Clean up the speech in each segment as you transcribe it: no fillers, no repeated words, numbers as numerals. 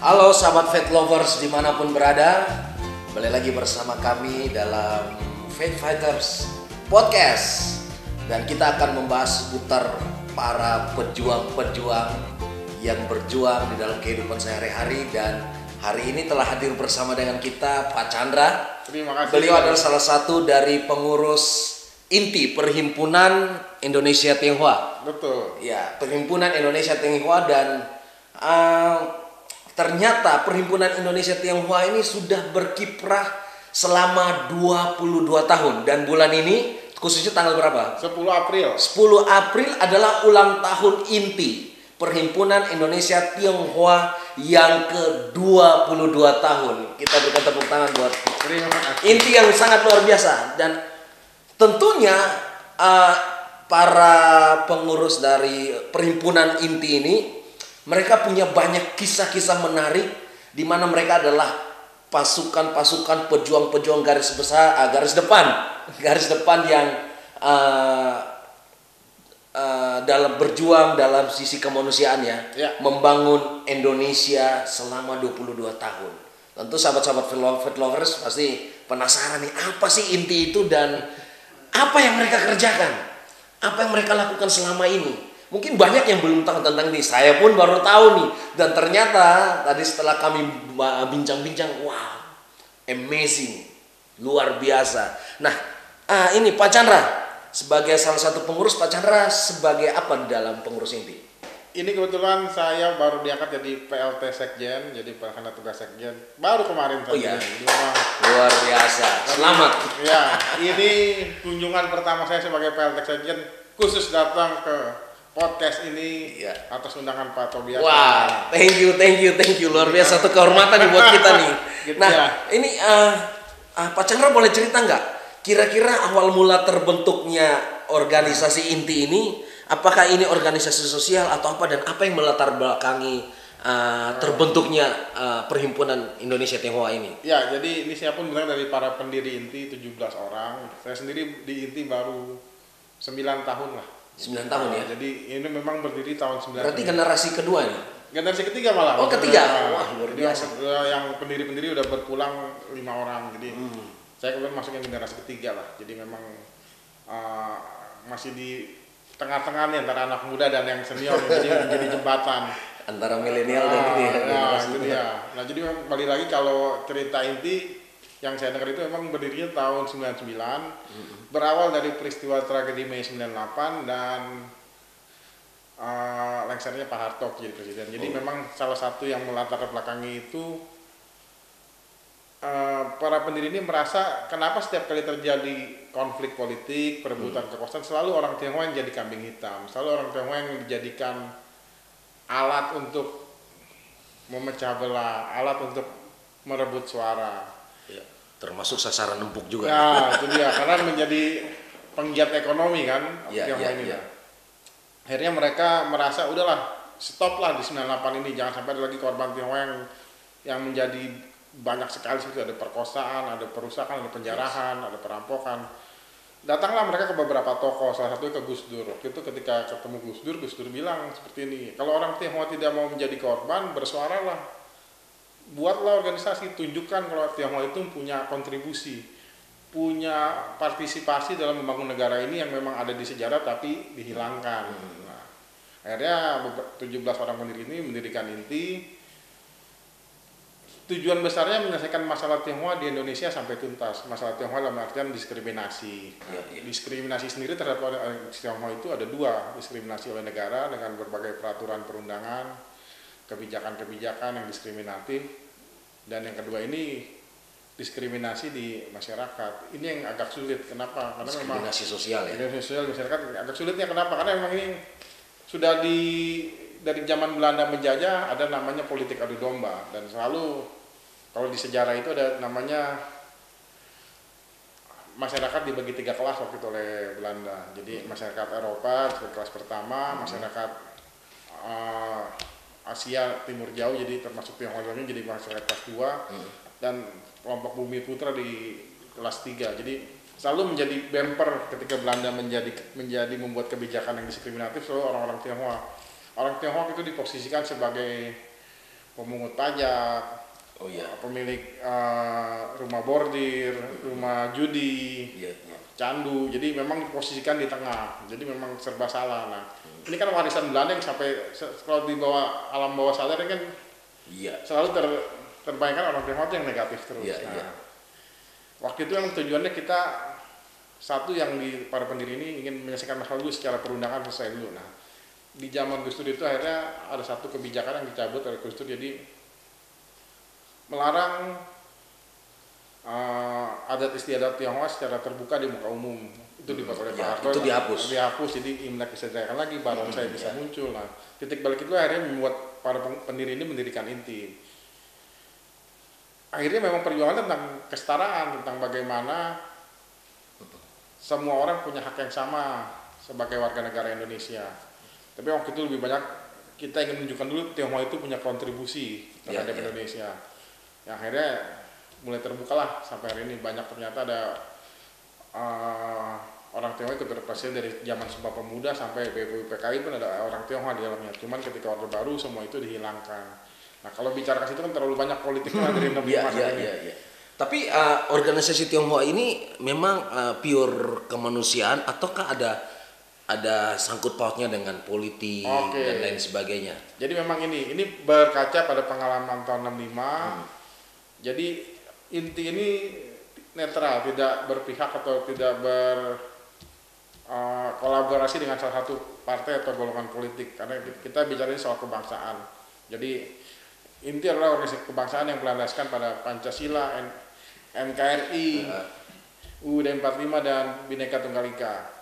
Halo sahabat Faith Lovers dimanapun berada, kembali lagi bersama kami dalam Faith Fighters Podcast. Dan kita akan membahas seputar para pejuang-pejuang yang berjuang di dalam kehidupan sehari-hari. Dan hari ini telah hadir bersama dengan kita Pak Chandra. Terima kasih. Beliau adalah salah satu dari pengurus inti Perhimpunan Indonesia Tionghoa. Betul. Ya, Perhimpunan Indonesia Tionghoa. Dan ternyata Perhimpunan Indonesia Tionghoa ini sudah berkiprah selama 22 tahun. Dan bulan ini, khususnya tanggal berapa? 10 April. 10 April adalah ulang tahun inti Perhimpunan Indonesia Tionghoa yang ke-22 tahun. Kita berikan tepuk tangan buat Terima kasih. inti yang sangat luar biasa. Dan tentunya para pengurus dari Perhimpunan Inti ini, mereka punya banyak kisah-kisah menarik di mana mereka adalah pasukan-pasukan pejuang-pejuang garis depan yang dalam berjuang dalam sisi kemanusiaannya, Ya. membangun Indonesia selama 22 tahun. Tentu sahabat-sahabat Faith Lovers pasti penasaran nih, apa sih inti itu dan apa yang mereka kerjakan, apa yang mereka lakukan selama ini. Mungkin banyak yang belum tahu tentang ini. Saya pun baru tahu nih. Dan ternyata tadi setelah kami bincang-bincang, wow, amazing, luar biasa. Nah, ini Pak Chandra sebagai salah satu pengurus. Pak Chandra sebagai apa di dalam pengurus inti? Ini kebetulan saya baru diangkat jadi PLT Sekjen, jadi pelaksana tugas Sekjen. Baru kemarin saja. Oh iya. Jadi memang, Luar biasa. Selamat. ya, ini kunjungan pertama saya sebagai PLT Sekjen, khusus datang ke podcast ini, Iya. atas undangan Pak Tobias. Wah, thank you. Luar biasa, satu kehormatan nih buat kita nih. Gitu Nah, ya. ini Pak Chandra boleh cerita nggak? Kira-kira awal mula terbentuknya organisasi inti ini, apakah ini organisasi sosial atau apa, dan apa yang melatar belakangi terbentuknya Perhimpunan Indonesia Tionghoa ini? Ya, jadi ini saya pun bilang dari para pendiri inti 17 orang. Saya sendiri di inti baru 9 tahun lah. 9 tahun ya? Jadi ini memang berdiri tahun 9. Berarti generasi kedua nih? Generasi ketiga malah. Oh, ketiga? Nah, Wah, luar jadi biasa. yang pendiri-pendiri udah berpulang 5 orang. Jadi saya kemudian masuk yang generasi ketiga lah. Jadi memang masih di tengah-tengah nih antara anak muda dan yang senior. Jadi menjadi jembatan. Antara milenial dan ini ya? Nah, generasi itu muda. dia. Nah, jadi kembali lagi kalau cerita inti yang saya dengar itu memang berdirinya tahun 99, berawal dari peristiwa tragedi Mei 98 dan lengsernya Pak Harto jadi presiden. Jadi memang salah satu yang melatar belakangi itu para pendiri ini merasa kenapa setiap kali terjadi konflik politik, perebutan kekuasaan, selalu orang Tionghoa yang jadi kambing hitam, selalu orang Tionghoa yang dijadikan alat untuk memecah belah, alat untuk merebut suara. Ya, termasuk sasaran empuk juga. Nah, itu dia, karena menjadi penggiat ekonomi kan, Iya, Tionghoa iya, ini. iya. Akhirnya mereka merasa udahlah, stop lah di 98 ini, jangan sampai ada lagi korban Tionghoa yang menjadi banyak sekali, seperti ada perkosaan, ada perusakan, ada penjarahan, ada perampokan. Datanglah mereka ke beberapa tokoh, salah satunya ke Gus Dur. Waktu itu ketika ketemu Gus Dur bilang seperti ini, kalau orang Tionghoa tidak mau menjadi korban, bersuaralah. Buatlah organisasi, tunjukkan kalau Tionghoa itu punya kontribusi, punya partisipasi dalam membangun negara ini yang memang ada di sejarah tapi dihilangkan. Nah, akhirnya 17 orang pendiri ini mendirikan inti. Tujuan besarnya menyelesaikan masalah Tionghoa di Indonesia sampai tuntas. Masalah Tionghoa dalam artian diskriminasi. Diskriminasi sendiri terhadap orang Tionghoa itu ada dua, diskriminasi oleh negara dengan berbagai peraturan perundangan, kebijakan-kebijakan yang diskriminatif, dan yang kedua ini diskriminasi di masyarakat. Ini yang agak sulit. Kenapa? Karena memang Diskriminasi sosial ya? diskriminasi sosial di masyarakat agak sulitnya. Kenapa? Karena memang ini sudah dari zaman Belanda menjajah ada namanya politik adu domba, dan selalu kalau di sejarah itu ada namanya masyarakat dibagi 3 kelas waktu itu oleh Belanda. Jadi masyarakat Eropa sebagai kelas pertama, masyarakat Asia Timur Jauh, jadi termasuk Tionghoa ini jadi masyarakat kelas 2, dan kelompok Bumi Putra di kelas 3. Jadi selalu menjadi bumper ketika Belanda menjadi membuat kebijakan yang diskriminatif, selalu orang-orang Tionghoa. Orang Tionghoa itu diposisikan sebagai pemungut pajak, Oh iya. pemilik rumah bordir, rumah judi, Iya. candu. Jadi memang diposisikan di tengah. Jadi memang serba salah. Nah, ini kan warisan Belanda yang sampai kalau di bawah alam bawah sadar ini kan Iya. selalu terbayangkan orang Tionghoa yang negatif terus. Iya, Nah, iya. waktu itu yang tujuannya kita satu yang di para pendiri ini ingin menyelesaikan masalah dulu secara perundangan selesai dulu. Nah, di zaman Gus Dur itu akhirnya ada satu kebijakan yang dicabut oleh Gus Dur, jadi melarang adat istiadat Tionghoa secara terbuka di muka umum. Itu dibuat oleh Ya, Pak Harto. itu dihapus. Jadi Imlek bisa dirayakan lagi, barongsai bisa ya. muncul. Nah, titik balik itu akhirnya membuat para pendiri ini mendirikan INTI. Akhirnya memang perjuangan tentang kesetaraan, tentang bagaimana semua orang punya hak yang sama sebagai warga negara Indonesia. Tapi waktu itu lebih banyak kita ingin menunjukkan dulu Tionghoa itu punya kontribusi terhadap Ya. Indonesia. Yang akhirnya mulai terbukalah sampai hari ini banyak ternyata ada orang Tionghoa ikut berprestasi dari zaman Sumpah Pemuda sampai BPUPKI pun ada orang Tionghoa di dalamnya. Cuman ketika Orde Baru semua itu dihilangkan. Nah, kalau bicara ke situ kan terlalu banyak politiknya dari Iya. Tapi organisasi Tionghoa ini memang pure kemanusiaan ataukah ada sangkut pautnya dengan politik dan lain sebagainya? Jadi memang ini berkaca pada pengalaman tahun 65. Jadi inti ini netral, tidak berpihak atau tidak kolaborasi dengan salah satu partai atau golongan politik, karena kita bicara soal kebangsaan. Jadi inti adalah organisasi kebangsaan yang berlandaskan pada Pancasila, NKRI, UUD 45 dan Bhinneka Tunggal Ika.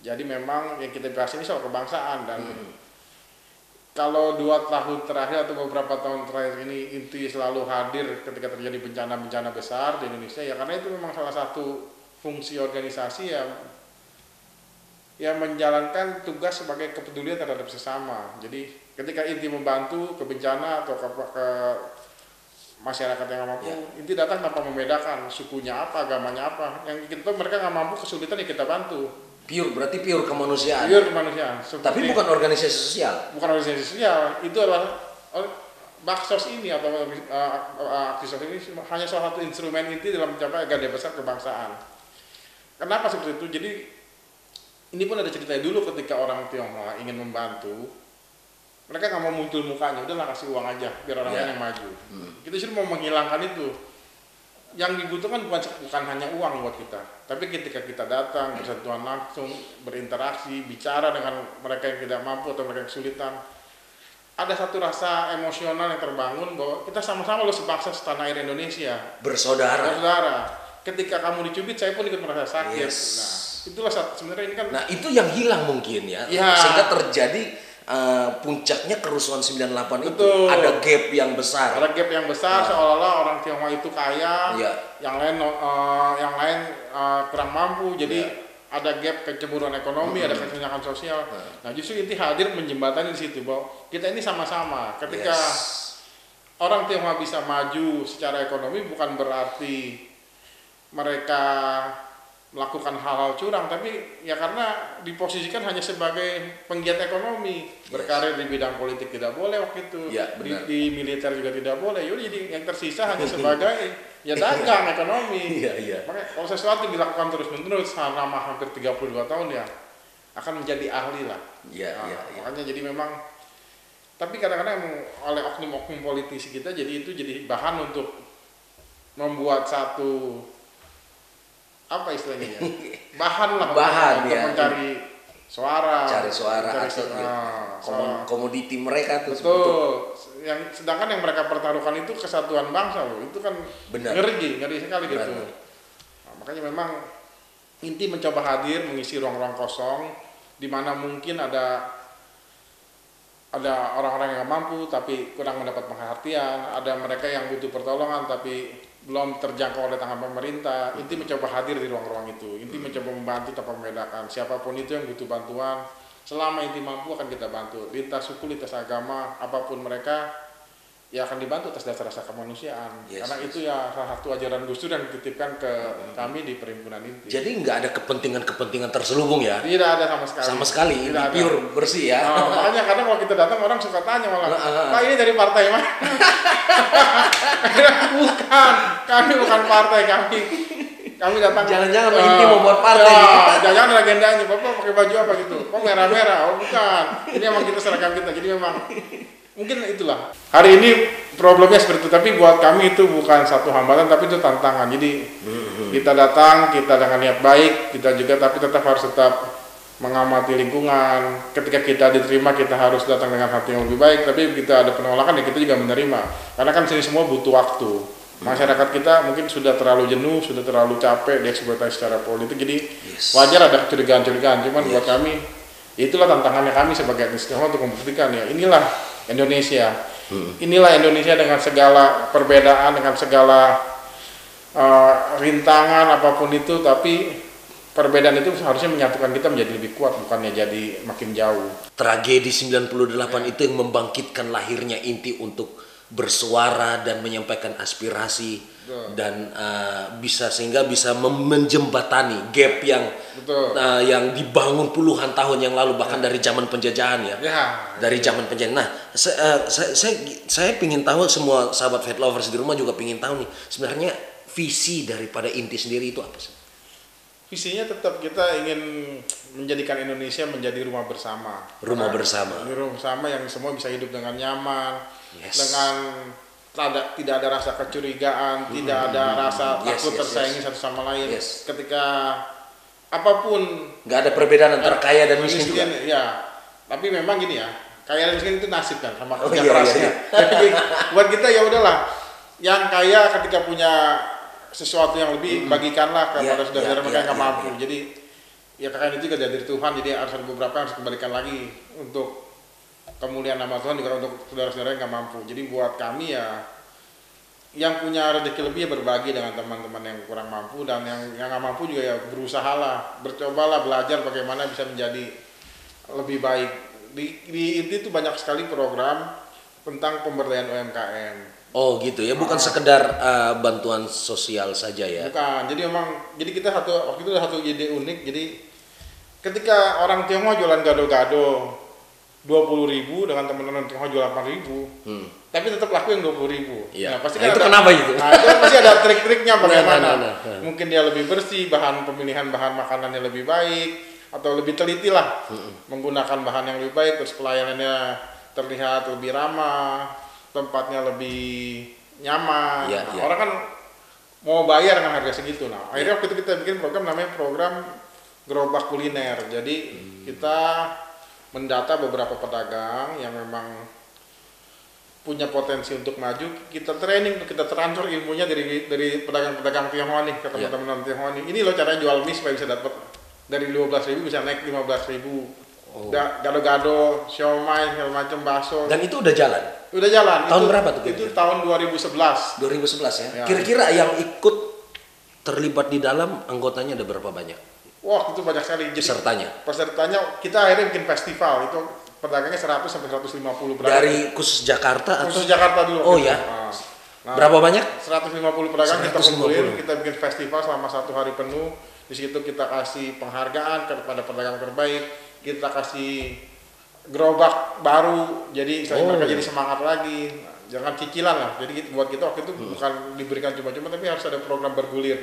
Jadi memang yang kita bahas ini soal kebangsaan dan kalau 2 tahun terakhir atau beberapa tahun terakhir ini inti selalu hadir ketika terjadi bencana-bencana besar di Indonesia, ya karena itu memang salah satu fungsi organisasi yang menjalankan tugas sebagai kepedulian terhadap sesama. Jadi ketika inti membantu ke bencana atau ke masyarakat yang nggak mampu, inti datang tanpa membedakan sukunya apa, agamanya apa. Yang kita tahu mereka nggak mampu, kesulitan, ya kita bantu. Berarti pure kemanusiaan. Pure kemanusiaan. Tapi bukan organisasi sosial. Bukan organisasi sosial, itu adalah baksos ini atau aksi sosial ini hanya salah satu instrumen inti dalam mencapai agenda besar kebangsaan. Kenapa seperti itu? Jadi ini pun ada ceritanya dulu ketika orang Tionghoa ingin membantu, mereka nggak mau muncul mukanya, udahlah kasih uang aja biar orang lain yang maju. Kita justru mau menghilangkan itu. Yang dibutuhkan bukan hanya uang buat kita, tapi ketika kita datang bersentuhan langsung, berinteraksi, bicara dengan mereka yang tidak mampu atau mereka yang kesulitan, ada satu rasa emosional yang terbangun bahwa kita sama-sama lo sebangsa setanah air Indonesia, bersaudara. Ketika kamu dicubit, saya pun ikut merasa sakit. Yes. Nah, itulah sebenarnya ini kan. Nah, itu yang hilang mungkin ya. Sehingga terjadi puncaknya kerusuhan 98 itu. Betul. Ada gap yang besar. Seolah-olah orang Tionghoa itu kaya, yang lain kurang mampu. Jadi ada gap kecemburuan ekonomi, ada kesenjangan sosial. Nah, justru inti hadir menjembatani di situ bahwa kita ini sama-sama. Ketika orang Tionghoa bisa maju secara ekonomi, bukan berarti mereka melakukan hal-hal curang, tapi ya karena diposisikan hanya sebagai penggiat ekonomi. Berkarir di bidang politik tidak boleh waktu itu, di militer juga tidak boleh. Jadi yang tersisa hanya sebagai dagang ekonomi. Makanya kalau sesuatu dilakukan terus-menerus selama hampir 32 tahun ya akan menjadi ahli lah. Makanya jadi memang, tapi kadang-kadang oleh oknum-oknum politisi kita jadi bahan untuk membuat satu apa istilahnya ya, bahan untuk mencari suara, komoditi mereka tuh. Betul. Sedangkan yang mereka pertaruhkan itu kesatuan bangsa loh, itu kan ngeri sekali gitu. Nah, makanya memang inti mencoba hadir mengisi ruang-ruang kosong di mana mungkin ada orang-orang yang mampu tapi kurang mendapat perhatian, ada mereka yang butuh pertolongan tapi belum terjangkau oleh tangan pemerintah. Inti mencoba hadir di ruang-ruang itu. Inti mencoba membantu tanpa membedakan siapapun itu yang butuh bantuan. Selama inti mampu akan kita bantu. Lintas suku, lintas agama, apapun mereka, ya akan dibantu atas dasar rasa kemanusiaan. Yes, Karena yes. itu ya salah satu ajaran Gus Dur yang dititipkan ke kami di Perhimpunan Inti. Jadi nggak ada kepentingan-kepentingan terselubung ya? Tidak ada sama sekali. Sama sekali, ini Tidak ada. pure bersih ya. Nah, makanya kadang kalau kita datang orang suka tanya malah, Pak ini dari partai mana? Bukan, kami bukan partai, kami datang. Jangan-jangan Inti mau buat partai. Jangan-jangan ada agendanya, Bapak pakai baju apa gitu? Kok merah-merah? Oh bukan, ini emang kita seragam kita, jadi memang mungkin itulah. Hari ini problemnya seperti itu, tapi buat kami itu bukan satu hambatan, tapi itu tantangan. Jadi kita datang, kita dengan niat baik, kita juga tapi tetap harus mengamati lingkungan. Ketika kita diterima, kita harus datang dengan hati yang lebih baik. Tapi kita ada penolakan, ya kita juga menerima. Karena kan sini semua butuh waktu. Masyarakat kita mungkin sudah terlalu jenuh, sudah terlalu capek dieksploitasi secara politik. Jadi wajar ada kecurigaan-curigaan. Cuman buat kami, itulah tantangannya kami sebagai etnis Tionghoa untuk membuktikan ya inilah Indonesia. Inilah Indonesia dengan segala perbedaan, dengan segala rintangan apapun itu, tapi perbedaan itu harusnya menyatukan kita menjadi lebih kuat, bukannya jadi makin jauh. Tragedi 98 itu yang membangkitkan lahirnya Inti untuk bersuara dan menyampaikan aspirasi dan sehingga bisa menjembatani gap yang dibangun puluhan tahun yang lalu, bahkan dari zaman penjajahan ya. Dari zaman penjajahan. Nah, saya ingin tahu, semua sahabat Faith Lovers di rumah juga ingin tahu nih, sebenarnya visi daripada Inti sendiri itu apa sih? Visinya tetap kita ingin menjadikan Indonesia menjadi rumah bersama. Rumah bersama. Rumah bersama yang semua bisa hidup dengan nyaman, dengan tidak ada rasa kecurigaan, tidak ada rasa takut tersaingi satu sama lain. Ketika apapun, nggak ada perbedaan antara kaya dan miskin juga. Ya, tapi memang gini ya, kaya dan miskin itu nasib kan, sama kerja kerasnya. Jadi buat kita ya udahlah, yang kaya ketika punya sesuatu yang lebih bagikanlah kepada saudara-saudara mereka yang nggak mampu. Jadi ya kekayaan itu juga dari Tuhan, jadi harus ada beberapa yang harus kembalikan lagi untuk kemuliaan nama Tuhan, juga untuk saudara-saudara yang nggak mampu. Jadi buat kami ya, yang punya rezeki lebih ya berbagi dengan teman-teman yang kurang mampu, dan yang nggak mampu juga ya berusahalah, bercobalah belajar bagaimana bisa menjadi lebih baik. Di Inti itu banyak sekali program tentang pemberdayaan UMKM. Oh gitu ya, bukan sekedar bantuan sosial saja ya? Bukan, jadi kita waktu itu ada satu ide unik. Jadi ketika orang Tionghoa jualan gado-gado 20.000 dengan teman-teman Tionghoa jual 8.000, tapi tetap laku yang 20.000. Ya. Nah, pasti itu ada, kenapa itu? Nah, itu pasti ada trik-triknya bagaimana. Mungkin Mungkin dia lebih bersih, pemilihan bahan makanannya lebih baik, atau lebih teliti lah, menggunakan bahan yang lebih baik, terus pelayanannya terlihat lebih ramah, tempatnya lebih nyaman. Orang kan mau bayar dengan harga segitu. Nah, akhirnya waktu itu kita bikin program namanya program gerobak kuliner. Jadi kita mendata beberapa pedagang yang memang punya potensi untuk maju, kita training, kita transfer ilmunya dari pedagang-pedagang Tionghoa nih ke teman-teman Tionghoa nih. Ini loh caranya jual mie supaya bisa dapat dari 15.000 bisa naik 15.000. Gado-gado, siomay, segala macam, bakso. Dan itu udah jalan? Udah jalan. Tahun berapa tuh? Itu tahun 2011. 2011 ya? Kira-kira yang ikut terlibat di dalam anggotanya ada berapa banyak? Wah, itu banyak sekali. Pesertanya kita akhirnya bikin festival. Itu pedagangnya 100 sampai 150 pedagang. Dari khusus Jakarta? Khusus Jakarta dulu. Oh ya? Nah, berapa banyak? 150 pedagang kita kumpulin, kita bikin festival selama 1 hari penuh. Di situ kita kasih penghargaan kepada pedagang terbaik. Kita kasih gerobak baru, jadi mereka jadi semangat lagi. Jangan cicilan lah. Jadi buat kita waktu itu bukan diberikan cuma-cuma, tapi harus ada program bergulir.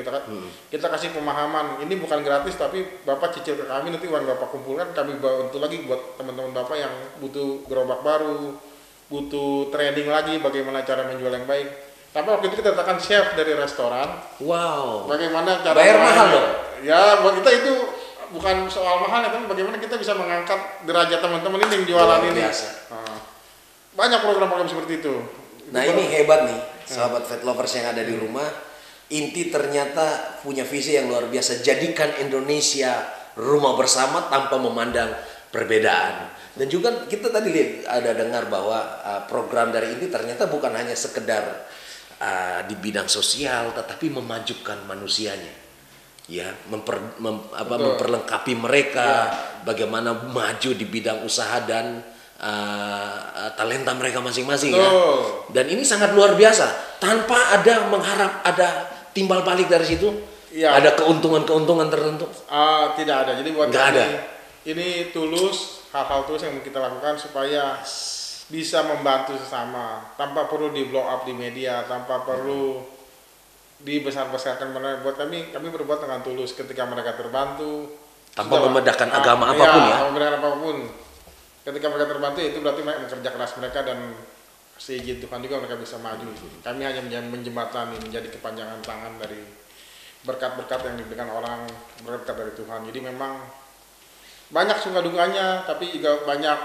Kita kasih pemahaman. Ini bukan gratis, tapi Bapak cicil ke kami, nanti uang Bapak kumpulkan, kami bantu lagi buat teman-teman Bapak yang butuh gerobak baru, butuh training lagi bagaimana cara menjual yang baik. Tapi waktu itu kita datangkan chef dari restoran. Wow. Bagaimana cara bayar mahal dong? Ya, buat kita itu bukan soal mahal, tapi bagaimana kita bisa mengangkat derajat teman-teman ini yang jualan ini. Banyak program-program seperti itu. Nah, ini hebat nih, sahabat Faith Lovers yang ada di rumah. Inti ternyata punya visi yang luar biasa. Jadikan Indonesia rumah bersama tanpa memandang perbedaan. Dan juga kita tadi lihat, ada dengar bahwa program dari Inti ternyata bukan hanya sekedar di bidang sosial, tetapi memajukan manusianya. Ya, memperlengkapi mereka, bagaimana maju di bidang usaha dan talenta mereka masing-masing ya. Betul. Dan ini sangat luar biasa tanpa ada mengharap ada timbal balik dari situ. Iya. Ada keuntungan-keuntungan tertentu. Tidak ada. Jadi buat Nggak kami, ada. ini tulus, hal-hal tulus yang kita lakukan supaya bisa membantu sesama tanpa perlu di blow up di media, tanpa perlu dibesar-besarkan. Buat kami berbuat dengan tulus ketika mereka terbantu Tanpa membedakan agama apapun ya. Tanpa membedakan apapun. Ketika mereka terbantu itu berarti mereka bekerja keras mereka dan seizin Tuhan juga mereka bisa maju. Kami hanya menjembatani, menjadi kepanjangan tangan dari berkat-berkat yang diberikan orang, berkat dari Tuhan. Jadi memang banyak suka dukanya, tapi juga banyak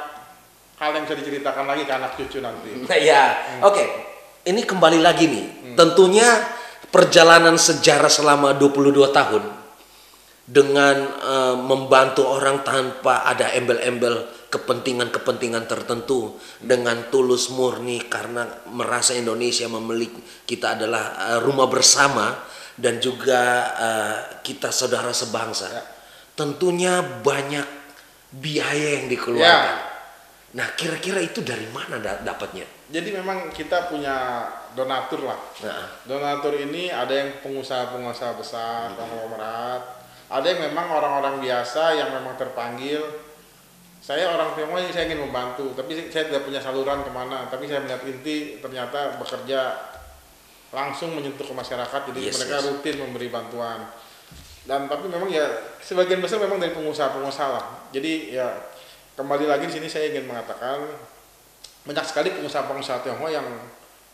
hal yang bisa diceritakan lagi ke anak cucu nanti. Nah, ya, oke. Ini kembali lagi nih. Tentunya perjalanan sejarah selama 22 tahun dengan membantu orang tanpa ada embel-embel kepentingan-kepentingan tertentu, dengan tulus murni karena merasa Indonesia memiliki kita adalah rumah bersama dan juga kita saudara sebangsa. Ya. Tentunya banyak biaya yang dikeluarkan. Nah, kira-kira itu dari mana dapatnya? Jadi memang kita punya donatur lah. Nah, Donatur ini ada yang pengusaha-pengusaha besar, konglomerat, ada yang memang orang-orang biasa yang memang terpanggil. Saya orang Tionghoa, saya ingin membantu, tapi saya tidak punya saluran kemana. Tapi saya melihat inti ternyata bekerja langsung menyentuh ke masyarakat, jadi mereka rutin memberi bantuan. Dan tapi memang ya sebagian besar memang dari pengusaha-pengusaha lah. Jadi ya kembali lagi di sini saya ingin mengatakan banyak sekali pengusaha-pengusaha Tionghoa yang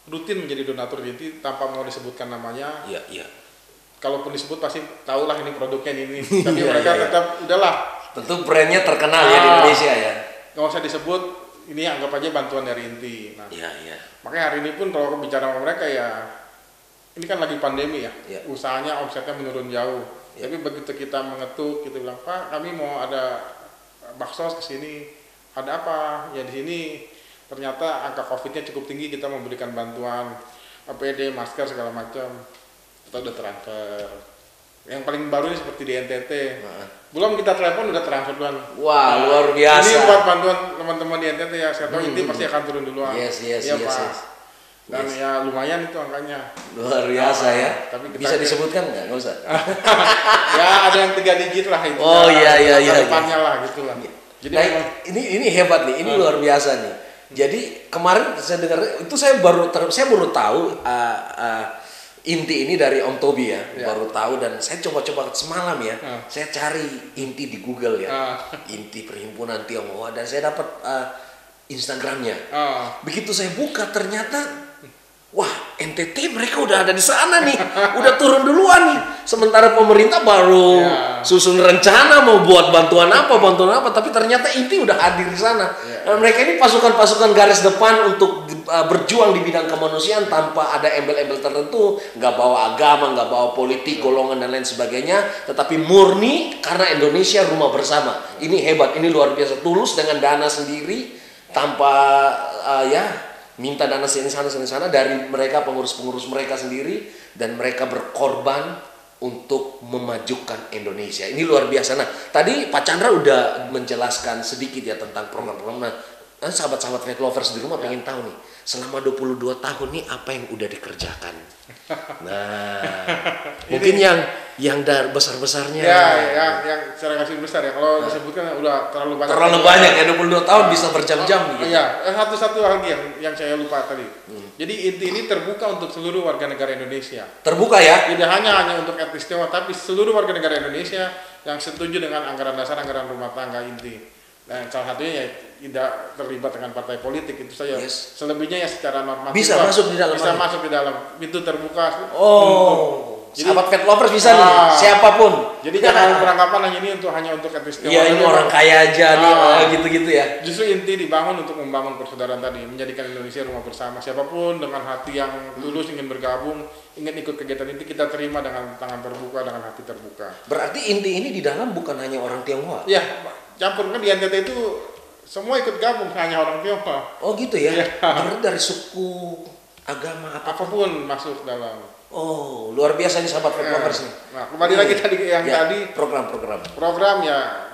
rutin menjadi donatur inti tanpa mau disebutkan namanya. iya, iya. Kalaupun disebut pasti tahulah ini produknya ini. Tapi mereka tetap udahlah. Tentu brandnya terkenal ya di Indonesia ya. Nggak usah disebut, ini anggap aja bantuan dari inti. Nah, Iya, iya. makanya hari ini pun kalau bicara sama mereka ya, ini kan lagi pandemi ya, Ya. usahanya omsetnya menurun jauh. Ya. Tapi begitu kita mengetuk, kita bilang, Pak, kami mau ada bakso ke sini, ada apa? Ya di sini ternyata angka COVID-nya cukup tinggi, kita memberikan bantuan APD, masker segala macam. Kita udah transfer. Yang paling baru ini seperti di NTT. Belum kita telepon udah transfer duluan. Wah, luar biasa. Ini buat bantuan teman-teman di NTT ya. Saya tahu inti pasti akan turun duluan. Yes. Pak. Dan ya lumayan itu angkanya. Luar biasa ya. Tapi kita bisa disebutkan nggak? Nggak usah. Ya ada yang 3 digit lah itu. Oh iya. Depannya lah gitulah. Jadi Nah, ini hebat nih. Ini luar biasa nih. Jadi kemarin saya dengar itu saya baru tahu inti ini dari Om Tobi ya. Baru tahu dan saya coba-coba semalam ya. Saya cari inti di Google ya. Inti Perhimpunan Tionghoa dan saya dapat Instagramnya. Begitu saya buka ternyata wah, NTT mereka udah ada di sana nih, udah turun duluan nih. Sementara pemerintah baru susun rencana mau buat bantuan apa, tapi ternyata inti udah hadir di sana. Dan mereka ini pasukan-pasukan garis depan untuk berjuang di bidang kemanusiaan tanpa ada embel-embel tertentu, nggak bawa agama, nggak bawa politik, golongan dan lain sebagainya, tetapi murni karena Indonesia rumah bersama. Ini hebat, ini luar biasa, tulus dengan dana sendiri tanpa minta dana sini sana dari mereka pengurus-pengurus mereka sendiri dan mereka berkorban untuk memajukan Indonesia. Ini luar biasa. Nah, tadi Pak Chandra udah menjelaskan sedikit ya tentang program-program. Nah, sahabat-sahabat Faith Lovers di rumah pengen tahu nih, selama 22 tahun nih apa yang udah dikerjakan? Nah, mungkin yang dari besar-besarnya. yang secara kasih besar ya. Kalau disebutkan udah terlalu banyak. Terlalu banyak ya, 22 tahun bisa berjam-jam gitu. Iya, satu lagi yang saya lupa tadi. Jadi inti ini terbuka untuk seluruh warga negara Indonesia. Terbuka ya? Tidak hanya untuk etnis Tionghoa, tapi seluruh warga negara Indonesia yang setuju dengan anggaran dasar, anggaran rumah tangga inti. Dan salah satunya ya tidak terlibat dengan partai politik itu saja. Selebihnya ya secara normatif bisa masuk di dalam. Bisa masuk di dalam. Pintu terbuka. Jadi, sahabat Faith Lovers bisa nih, siapapun. Jadi jangan beranggapan hanya untuk etnis Tionghoa. Iya, ini orang kaya aja nih, gitu-gitu ya. Justru inti dibangun untuk membangun persaudaraan tadi, menjadikan Indonesia rumah bersama. Siapapun dengan hati yang tulus ingin bergabung, ingin ikut kegiatan inti, kita terima dengan tangan terbuka, dengan hati terbuka. Berarti inti ini di dalam bukan hanya orang Tionghoa? Ya, campur kan di NTT itu semua ikut gabung, hanya orang Tionghoa. Oh gitu ya? Berarti dari suku, agama, apapun masuk dalam. Oh, luar biasa nih sahabat Faith Lovers nih. Nah, kembali lagi tadi yang tadi program ya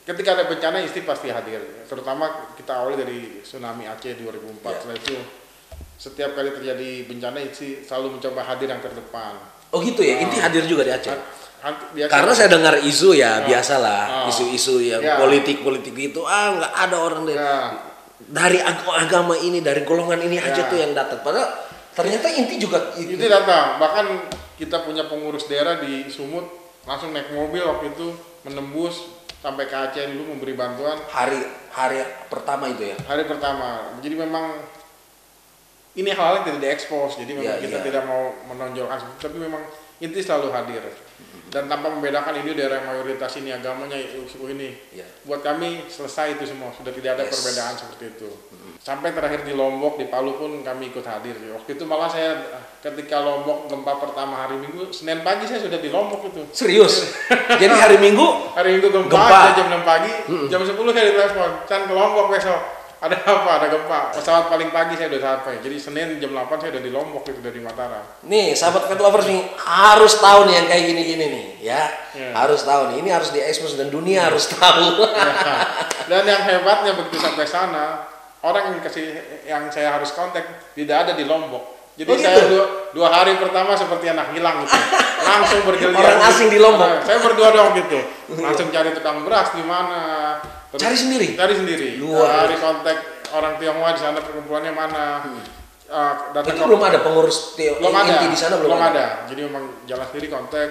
ketika ada bencana Inti pasti hadir. Terutama kita awali dari tsunami Aceh 2004. Setelah itu setiap kali terjadi bencana Inti selalu mencoba hadir yang terdepan. Oh gitu ya, Inti hadir juga di Aceh. Biasa. Karena saya dengar isu ya biasalah, isu-isu yang politik itu nggak ada orang dari agama ini, dari golongan ini aja tuh yang datang. Padahal ternyata Inti juga datang. Bahkan kita punya pengurus daerah di Sumut langsung naik mobil waktu itu menembus sampai ke Aceh dulu memberi bantuan. Hari pertama itu ya. Hari pertama. Jadi memang ini hal-hal yang tidak diekspos. Jadi memang kita tidak mau menonjolkan, tapi memang Inti selalu hadir. Dan tanpa membedakan ini daerah mayoritas ini agamanya suku ini. Buat kami selesai itu semua, sudah tidak ada perbedaan seperti itu. Sampai terakhir di Lombok, di Palu pun kami ikut hadir. Waktu itu malah saya ketika Lombok gempa pertama hari Minggu, Senin pagi saya sudah di Lombok itu. Serius? Jadi hari Minggu gempa. Jam 6 pagi, jam 10 saya ditelepon, "Chan, ke Lombok besok." Ada apa? Ada gempa. Pesawat paling pagi saya udah sampai. Jadi Senin jam 8 saya udah di Lombok itu dari Mataram. Nih, sahabat Pet Lovers nih harus tahu nih yang kayak gini-gini nih, ya. Harus tahu nih. Ini harus diekspos dan dunia harus tahu. Dan yang hebatnya begitu sampai sana, orang yang saya harus kontak tidak ada di Lombok. Jadi saya dua hari pertama seperti anak hilang gitu. Langsung bergeliat. Orang asing di Lombok. Saya berdua dong gitu. Langsung cari tukang beras di mana. Cari sendiri. Hari kontak orang Tionghoa di sana perkumpulannya mana. Itu belum ada pengurus Inti di sana belum ada. Jadi memang jalan sendiri kontak,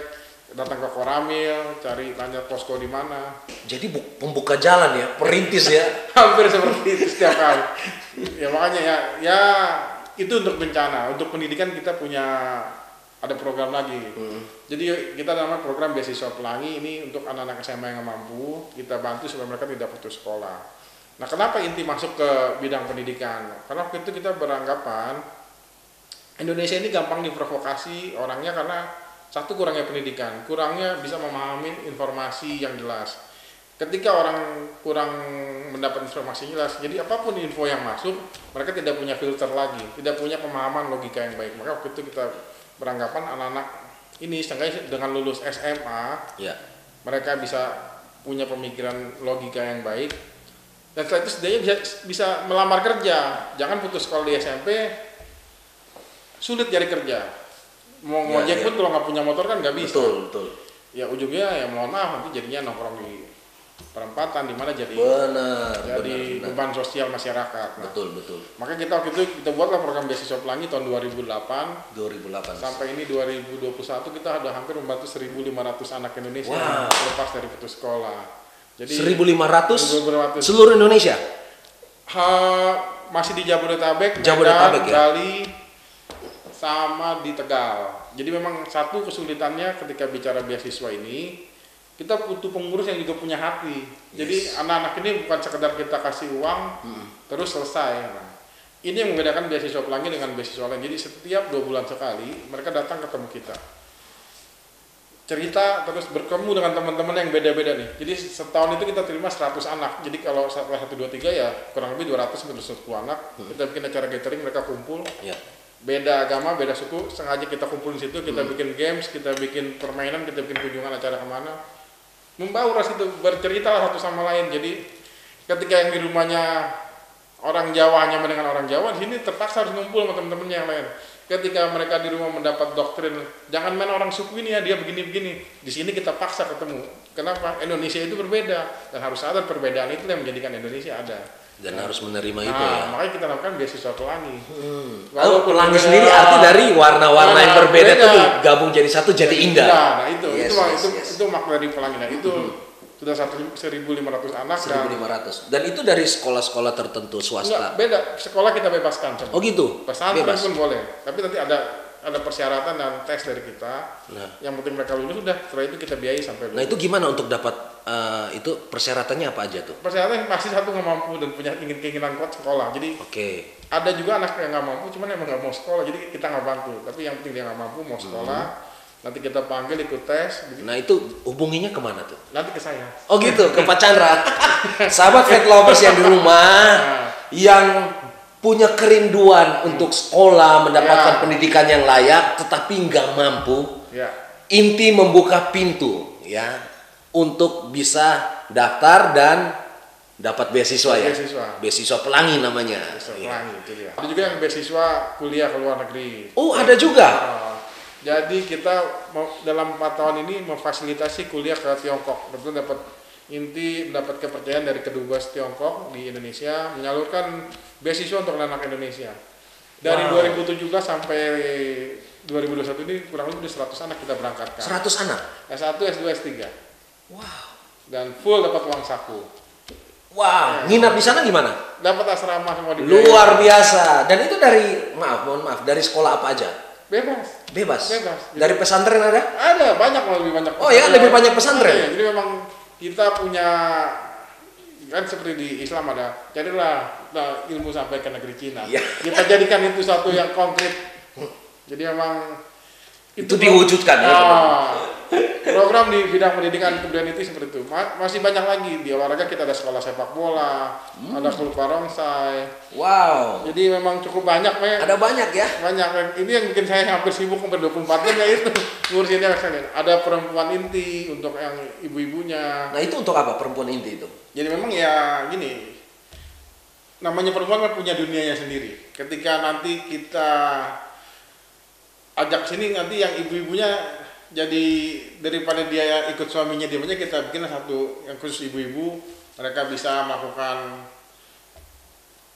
datang ke Koramil, cari tanya posko di mana. Jadi pembuka jalan ya, perintis ya. Hampir seperti itu setiap kali. Ya makanya ya itu untuk bencana. Untuk pendidikan kita punya ada program lagi. Jadi kita namanya program beasiswa pelangi ini untuk anak-anak SMA yang mampu, kita bantu supaya mereka tidak putus sekolah. Nah, kenapa Inti masuk ke bidang pendidikan? Karena waktu itu kita beranggapan Indonesia ini gampang diprovokasi orangnya karena satu kurangnya pendidikan, kurangnya bisa memahami informasi yang jelas. Ketika orang kurang mendapat informasi jelas, jadi apapun info yang masuk, mereka tidak punya filter lagi, tidak punya pemahaman logika yang baik. Maka waktu itu kita beranggapan anak-anak ini setengahnya dengan lulus SMA, mereka bisa punya pemikiran logika yang baik. Dan setelah itu setidaknya bisa melamar kerja. Jangan putus sekolah di SMP, sulit cari kerja. Mau ngojek pun kalau nggak punya motor kan nggak bisa. Betul. Ya ujungnya ya mohon maaf nanti jadinya nongkrong di perempatan di mana jadi beban sosial masyarakat. Nah, betul. Makanya kita waktu itu kita buatlah program beasiswa pelangi tahun 2008 sampai ini 2021 kita ada hampir membantu 1.500 anak Indonesia yang lepas dari putus sekolah. Jadi 1.500 seluruh Indonesia. Masih di Jabodetabek, Bali, sama di Tegal. Jadi memang satu kesulitannya ketika bicara beasiswa ini, kita butuh pengurus yang juga punya hati. Jadi anak-anak ini bukan sekedar kita kasih uang terus selesai. Nah, ini yang membedakan beasiswa pelangi dengan beasiswa lain. Jadi setiap 2 bulan sekali mereka datang ketemu kita, cerita terus bertemu dengan teman-teman yang beda-beda nih. Jadi setahun itu kita terima 100 anak. Jadi kalau setelah 1, 2, 3 ya kurang lebih 200-210 anak. Kita bikin acara gathering, mereka kumpul. Beda agama, beda suku, sengaja kita kumpulin situ, kita bikin games, kita bikin permainan, kita bikin kunjungan acara kemana. Membaur itu, bercerita lah satu sama lain. Jadi ketika yang di rumahnya orang Jawa hanya mendengar orang Jawa, di sini terpaksa harus ngumpul sama teman-temannya yang lain. Ketika mereka di rumah mendapat doktrin, jangan main orang suku ini ya, dia begini-begini. Di sini kita paksa ketemu. Kenapa? Indonesia itu berbeda dan harus ada perbedaan itu yang menjadikan Indonesia ada. Dan harus menerima itu ya. Makanya kita lakukan beasiswa pelangi. Pelangi sendiri arti dari warna-warna yang berbeda itu gabung jadi satu jadi indah. Nah itu makna dari pelangi. Nah itu sudah 1.500 anak. 1.500. Dan itu dari sekolah-sekolah tertentu swasta. Enggak, beda. Sekolah kita bebaskan. Oh gitu. Pesantren pun boleh. Tapi nanti ada persyaratan dan tes dari kita. Yang penting mereka lulus sudah. Setelah itu kita biayai sampai lulus. Nah itu gimana untuk dapat itu persyaratannya apa aja tuh? Persyaratan pasti satu nggak mampu dan punya keinginan kuat sekolah. Jadi ada juga anak yang nggak mampu, cuman emang nggak mau sekolah. Jadi kita nggak bantu. Tapi yang penting dia nggak mampu mau sekolah. Nanti kita panggil ikut tes. Nah itu hubunginya kemana tuh? Nanti ke saya. Oh gitu, ke Pak Chandra. Sahabat Pet Lovers yang di rumah yang punya kerinduan untuk sekolah, mendapatkan pendidikan yang layak, tetapi nggak mampu. Inti membuka pintu, ya, untuk bisa daftar dan dapat beasiswa ya. Beasiswa pelangi namanya. Beasiswa pelangi itu dia. Ada juga yang beasiswa kuliah ke luar negeri. Oh, ada juga. Jadi kita dalam 4 tahun ini memfasilitasi kuliah ke Tiongkok. Betul dapat inti mendapat kepercayaan dari kedubes Tiongkok di Indonesia menyalurkan beasiswa untuk anak Indonesia. Dari 2017 sampai 2021 ini kurang lebih 100 anak kita berangkatkan. 100 anak? S1, S2, S3. Wow. Dan full dapat uang saku. Wow, nginap di sana gimana? Dapat asrama semua di luar biasa. Dan itu dari, mohon maaf, dari sekolah apa aja? Bebas. Dari pesantren ada? Ada, banyak, lebih banyak. Oh ya, lebih banyak pesantren. Ya, jadi memang kita punya, kan seperti di Islam ada, carilah ilmu sampai ke negeri Cina. Ya. Kita jadikan itu satu yang konkret. Jadi memang itu diwujudkan ya. Program di bidang pendidikan kebudayaan itu seperti itu. Masih banyak lagi di olahraga, kita ada sekolah sepak bola, ada klub barongsai. Wow. Jadi memang cukup banyak, Ada banyak ya? Banyak. Ini yang bikin saya hampir sibuk hampir 24 jam ya itu ngurusinnya sekalian. Ada perempuan inti untuk yang ibu-ibunya. Nah, itu untuk apa perempuan inti itu? Jadi memang ya gini, namanya perempuan kan punya dunianya sendiri. Ketika nanti kita ajak sini, nanti yang ibu-ibunya jadi daripada dia ikut suaminya dia aja, kita bikin satu yang khusus ibu-ibu. Mereka bisa melakukan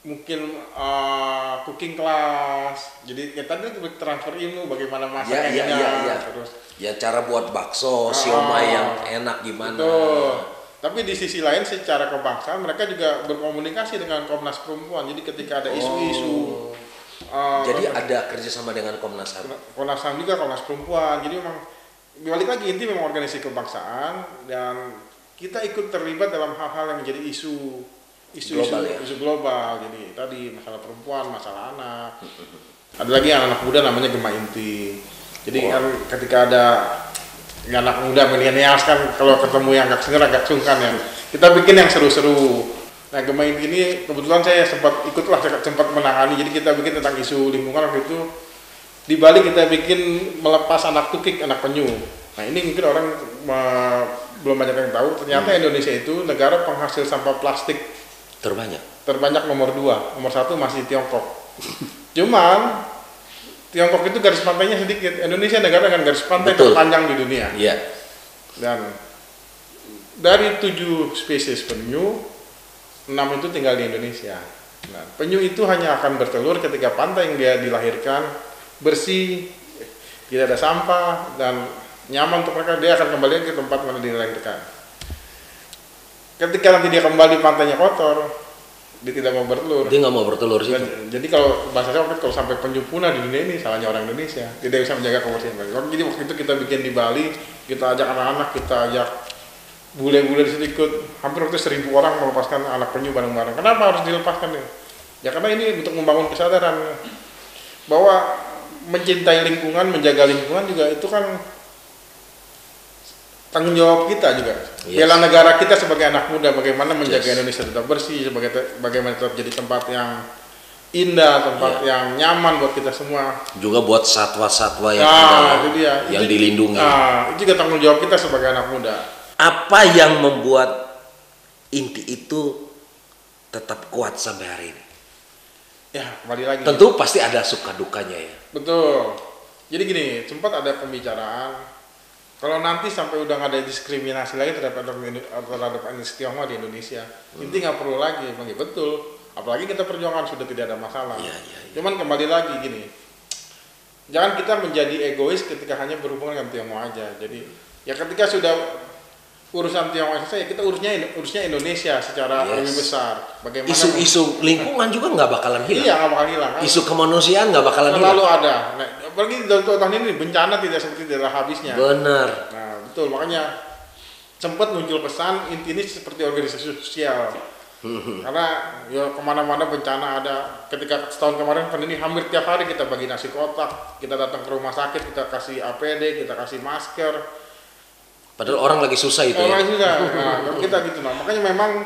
mungkin cooking class. Jadi ya tadi itu transfer ilmu bagaimana masak terus ya cara buat bakso, siomay yang enak gimana. Betul. Tapi di sisi lain secara kebangsaan mereka juga berkomunikasi dengan Komnas Perempuan. Jadi ketika ada isu-isu jadi ada kerjasama dengan Komnas HAM. Komnas HAM juga, Komnas Perempuan. Jadi memang balik lagi inti memang organisasi kebangsaan, dan kita ikut terlibat dalam hal-hal yang menjadi isu global. Jadi tadi masalah perempuan, masalah anak. Ada lagi anak muda namanya Gema Inti. Jadi kan ketika ada anak muda milenial kan kalau ketemu yang agak sungkan ya. Kita bikin yang seru-seru. Nah, Gema Inti ini kebetulan saya sempat menangani. Jadi kita bikin tentang isu lingkungan waktu itu. Di Bali kita bikin melepas anak tukik, anak penyu. Nah, ini mungkin orang belum banyak yang tahu. Ternyata Indonesia itu negara penghasil sampah plastik terbanyak nomor 2. Nomor 1 masih Tiongkok. Cuman Tiongkok itu garis pantainya sedikit. Indonesia negara dengan garis pantai terpanjang di dunia. Iya. Dan dari 7 spesies penyu, 6 itu tinggal di Indonesia. Nah, penyu itu hanya akan bertelur ketika pantai yang dia dilahirkan bersih, tidak ada sampah, dan nyaman untuk mereka. Dia akan kembali ke tempat mana dilahirkan. Ketika nanti dia kembali pantainya kotor, dia tidak mau bertelur. Dia nggak mau bertelur sih. Jadi kalau bahasa saya waktu itu, kalau sampai penyu punah di dunia ini, salahnya orang Indonesia. Tidak bisa menjaga kebersihan. Jadi waktu itu kita bikin di Bali, kita ajak anak-anak, kita ajak bule-bule di situ ikut. Hampir waktu 1.000 orang melepaskan anak penyu bareng-bareng. Kenapa harus dilepaskan ya? Ya karena ini untuk membangun kesadaran bahwa mencintai lingkungan, menjaga lingkungan juga itu kan tanggung jawab kita juga. Bela negara kita sebagai anak muda, bagaimana menjaga Indonesia tetap bersih, bagaimana tetap jadi tempat yang indah, tempat yang nyaman buat kita semua. Juga buat satwa-satwa yang yang dilindungi. Itu juga tanggung jawab kita sebagai anak muda. Apa yang membuat inti itu tetap kuat sampai hari ini? Ya, kembali lagi. Tentu pasti ada suka dukanya ya. Betul. Jadi gini, sempat ada pembicaraan kalau nanti sampai udah nggak ada diskriminasi lagi terhadap etnis Tionghoa di Indonesia, inti nggak perlu lagi, bang. Betul. Apalagi kita perjuangan sudah tidak ada masalah. Cuman kembali lagi gini, jangan kita menjadi egois ketika hanya berhubungan dengan Tionghoa aja. Jadi ya ketika sudah urusan Tionghoa selesai, kita urusnya Indonesia secara lebih besar. Bagaimana isu-isu lingkungan juga nggak bakalan hilang. Iya, nggak bakal hilang. Isu kemanusiaan nggak bakalan hilang. Selalu ada. Nah, apalagi dalam tahun ini bencana tidak seperti tidak habisnya. Benar. Nah, betul. Makanya sempat muncul pesan inti ini seperti organisasi sosial. Karena ya kemana-mana bencana ada. Ketika setahun kemarin kan ini hampir tiap hari kita bagi nasi kotak, kita datang ke rumah sakit, kita kasih APD, kita kasih masker. Padahal orang lagi susah itu. Orang susah. Nah, kita gitu. Nah, makanya memang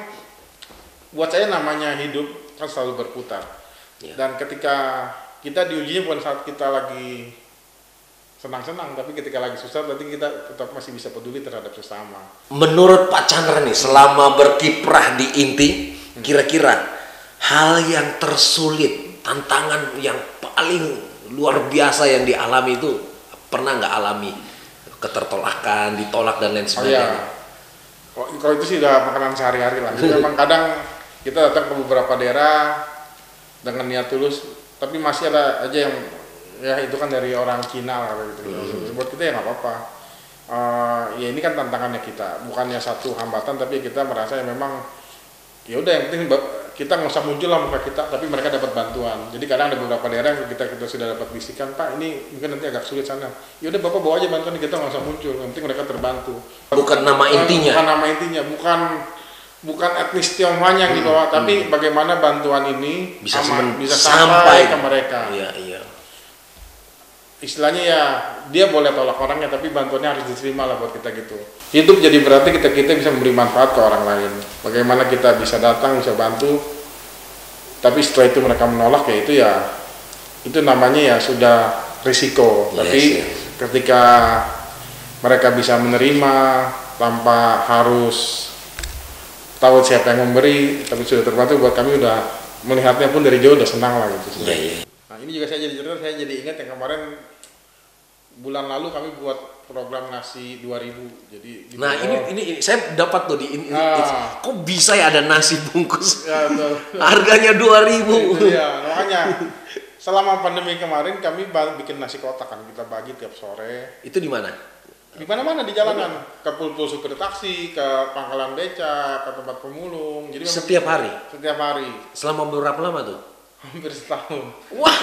buat saya namanya hidup kan selalu berputar. Dan ketika kita diujinya bukan saat kita lagi senang-senang, tapi ketika lagi susah berarti kita tetap masih bisa peduli terhadap sesama. Menurut Pak Chandra nih, selama berkiprah di Inti, kira-kira hal yang tersulit, tantangan yang paling luar biasa yang dialami itu pernah nggak alami? Ketertolakan, ditolak dan lain sebagainya. Kalau itu sih udah makanan sehari-hari lah. Jadi memang kadang kita datang ke beberapa daerah dengan niat tulus, tapi masih ada aja yang ya itu kan dari orang Cina lah gitu. Buat kita ya nggak apa-apa. Ya ini kan tantangannya kita, bukannya satu hambatan, tapi kita merasa ya memang ya udah yang penting kita nggak usah muncul lah muka kita, tapi mereka dapat bantuan. Jadi kadang ada beberapa daerah yang kita sudah dapat bisikan, Pak ini mungkin nanti agak sulit sana. Ya udah Bapak bawa aja bantuan, kita nggak usah muncul, yang penting mereka terbantu. Bukan nama intinya. Bukan nama intinya, bukan etnis Tionghoanya yang dibawa, tapi bagaimana bantuan ini bisa sampai ke mereka. Iya. Istilahnya ya dia boleh tolak orangnya, tapi bantuannya harus diterima lah buat kita gitu. Hidup jadi berarti kita bisa memberi manfaat ke orang lain. Bagaimana kita bisa datang, bisa bantu, tapi setelah itu mereka menolak ya itu namanya ya sudah risiko. Tapi ketika mereka bisa menerima tanpa harus tahu siapa yang memberi, tapi sudah terbantu, buat kami udah melihatnya pun dari jauh udah senang lah gitu. Nah ini juga saya jadi ingat yang kemarin bulan lalu kami buat program nasi 2000. Jadi nah ini saya dapat tuh kok bisa ya ada nasi bungkus harganya 2000. Ya makanya selama pandemi kemarin kami bikin nasi kotak kan, kita bagi tiap sore. Itu di mana? Di mana-mana di jalanan, ke pul-pul supir taksi, ke pangkalan beca, ke tempat pemulung. Jadi setiap hari. Selama berapa lama tuh? Hampir setahun. Wah.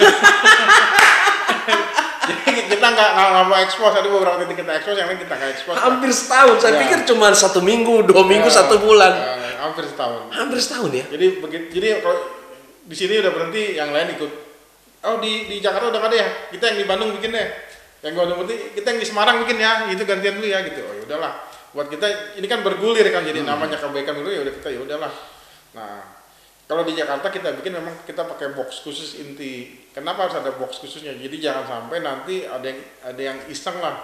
Jadi kita nggak mau ekspos, ada beberapa titik kita ekspos, yang lain kita nggak ekspos. Hampir setahun, saya pikir cuma 1 minggu, 2 minggu, 1 bulan. Hampir setahun. Hampir setahun ya. Jadi kalau di sini udah berhenti, yang lain ikut. Oh di Jakarta udah nggak ada ya, kita yang di Bandung bikin deh. Yang Bandung berarti kita yang di Semarang bikin ya, itu gantian dulu ya gitu. Oh ya udahlah, buat kita ini kan bergulir kan, jadi namanya kebaikan dulu ya udah kita ya udahlah. Nah. Kalau di Jakarta kita bikin memang kita pakai box khusus inti. Kenapa harus ada box khususnya? Jadi jangan sampai nanti ada yang iseng lah,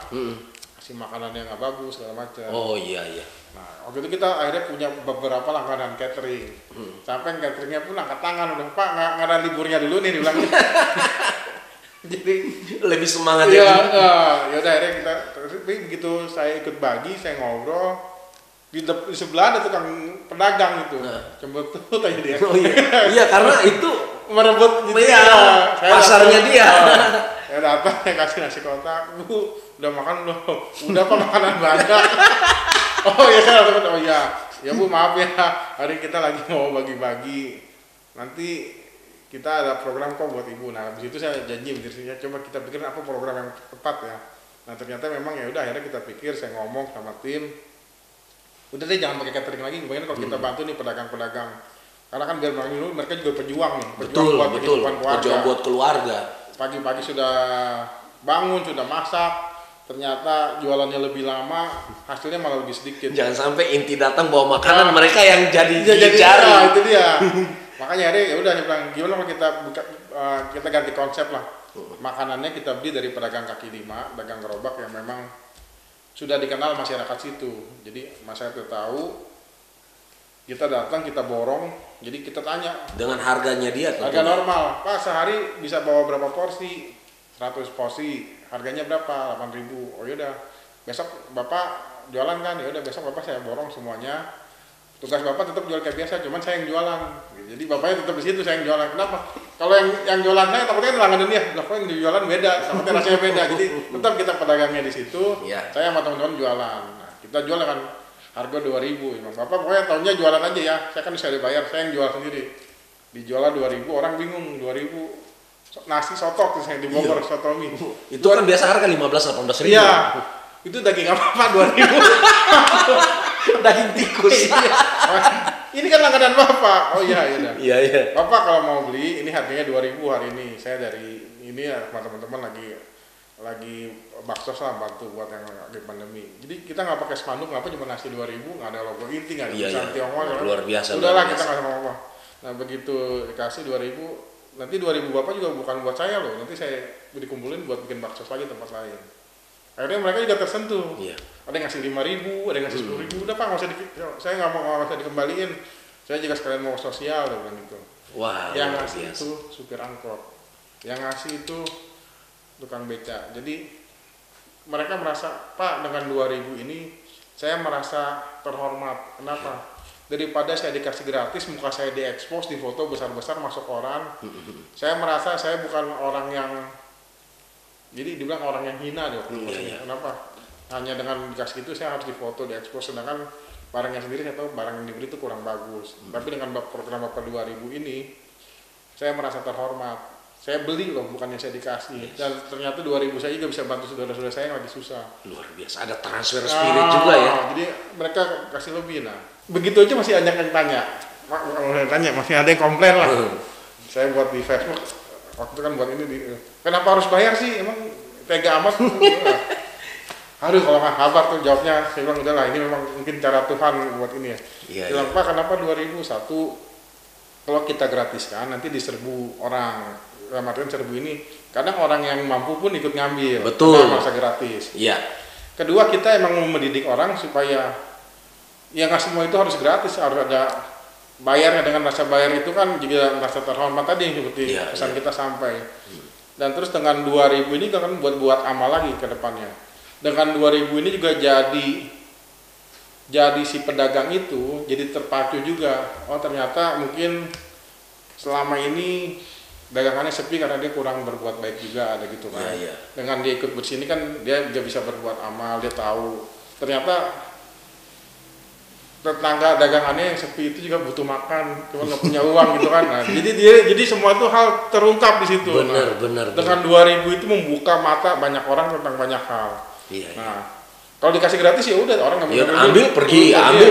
kasih makanan yang nggak bagus segala macam. Oh iya. Nah waktu itu kita akhirnya punya beberapa langganan catering. Sampai cateringnya pun angkat tangan udah Pak nggak ada liburnya dulu nih diulang. Jadi lebih semangat ya. Ya udah akhirnya kita begitu saya ikut bagi, saya ngobrol. Di sebelah ada tukang pedagang itu, cembetut aja dia. Oh iya karena itu merebut gitu pasarnya dia. Saya datang, saya kasih nasi kotak, Bu, udah makan belum? Udah Pak, makanan banyak. Oh iya saya langsung, oh iya, ya Bu maaf ya, hari kita lagi mau bagi-bagi, nanti kita ada program kok buat Ibu. Nah habis itu saya janji berdirinya, coba kita pikir apa program yang tepat ya. Nah ternyata memang ya udah akhirnya kita pikir, saya ngomong sama tim. Udah deh jangan pakai catering lagi, kebanyakan kalau kita bantu nih pedagang-pedagang, karena kan biar mereka juga pejuang nih, buat kehidupan keluarga. Pejuang buat keluarga. Pagi-pagi sudah bangun, sudah masak, ternyata jualannya lebih lama, hasilnya malah lebih sedikit. Jangan sampai inti datang bawa makanan, mereka yang jadi ya, itu dia. Makanya ya udah saya bilang gimana kalau kita ganti konsep lah. Makanannya kita beli dari pedagang kaki lima, pedagang gerobak yang memang sudah dikenal masyarakat situ. Jadi masyarakat tahu, kita datang, kita borong, jadi kita tanya dengan harganya dia harga normal, Pak sehari bisa bawa berapa porsi? 100 porsi, harganya berapa? 8.000. Oh yaudah, besok Bapak jualan kan? Ya udah besok Bapak saya borong semuanya. Tugas Bapak tetap jual kayak biasa, cuman saya yang jualan. Jadi Bapaknya tetap di situ, saya yang jualan. Kenapa? Kalau yang jualan saya takutnya langganan dia. Lah kok yang jualan beda, takutnya rasanya beda. Jadi tetap kita pedagangnya di situ. Saya sama teman-teman jualan. Nah, kita jual kan harga 2.000. Emang Bapak pokoknya tahunnya jualan aja ya. Saya kan bisa dibayar, saya yang jual sendiri. Dijual 2.000, orang bingung 2.000. Nasi sotok terus yang di Bogor, soto mie. Itu kan biasa harga 15-18 ribu. Iya. Itu daging apa 2.000. Daging tikus. Ini kan langganan Bapak. Oh iya. Iya. Bapak kalau mau beli ini harganya 2.000 hari ini. Saya dari ini ya teman-teman lagi bakso lah bantu buat yang lagi pandemi. Jadi kita nggak pakai spanduk, nggak apa cuma nasi 2.000, nggak ada logo inti, nggak ada tulisan Tionghoa. Luar biasa. Udahlah kita nggak sama apa. Nah begitu dikasih 2.000, nanti 2.000 Bapak juga bukan buat saya loh. Nanti saya dikumpulin buat bikin bakso lagi tempat lain. Akhirnya mereka juga tersentuh. Iya. Ada yang ngasih 5.000, ada yang ngasih 10.000. Udah Pak, nggak usah saya nggak usah dikembaliin. Saya juga sekalian mau sosial, dia bilang gitu. Wah, Yang luar ngasih biasa. itu supir angkot, yang ngasih itu tukang beca. Jadi mereka merasa, Pak, dengan 2.000 ini saya merasa terhormat. Kenapa? Daripada saya dikasih gratis, muka saya diekspos, difoto besar-besar masuk koran. Saya merasa saya bukan orang yang, jadi dibilang orang yang hina deh waktu itu. Kenapa? Hanya dengan dikasih itu saya harus difoto, diekspos, sedangkan barangnya sendiri saya tahu barang yang dibeli itu kurang bagus. Tapi dengan program Bapak 2.000 ini, saya merasa terhormat. Saya beli loh, bukannya saya dikasih. Dan ternyata 2.000 saya juga bisa bantu saudara-saudara saya yang lagi susah. Luar biasa, ada transfer spirit juga ya. Jadi mereka kasih lebih. Nah, begitu aja masih banyak yang tanya. Masih ada yang komplain lah. Saya buat di Facebook, waktu itu kan buat ini, kenapa harus bayar sih? Emang tega amat? Aduh, kalau nggak kabar tuh jawabnya, saya bilang udahlah, ini memang mungkin cara Tuhan buat ini ya. Iya, Bilang, Pak, kenapa 2.000? Satu, kalau kita gratiskan nanti diserbu orang. Dalam artian serbu ini, kadang orang yang mampu pun ikut ngambil. Betul. Karena masa gratis. Iya. Kedua, kita emang mau mendidik orang supaya ya nggak semua itu harus gratis, harus ada bayarnya. Dengan rasa bayar itu kan juga merasa terhormat tadi yang seperti pesan kita sampai. Dan terus dengan 2.000 ini kan buat amal lagi ke depannya. Dengan 2.000 ini juga jadi si pedagang itu jadi terpacu juga. Oh, ternyata mungkin selama ini dagangannya sepi karena dia kurang berbuat baik juga, ada gitu kan. Dengan dia ikut bersini kan dia bisa berbuat amal, dia tahu ternyata tetangga dagangannya yang sepi itu juga butuh makan, cuma nggak punya uang gitu kan. Nah, jadi semua itu hal terungkap di situ. Benar. Dengan 2.000 itu membuka mata banyak orang tentang banyak hal. Nah, kalau dikasih gratis ya udah orang nggak bisa ambil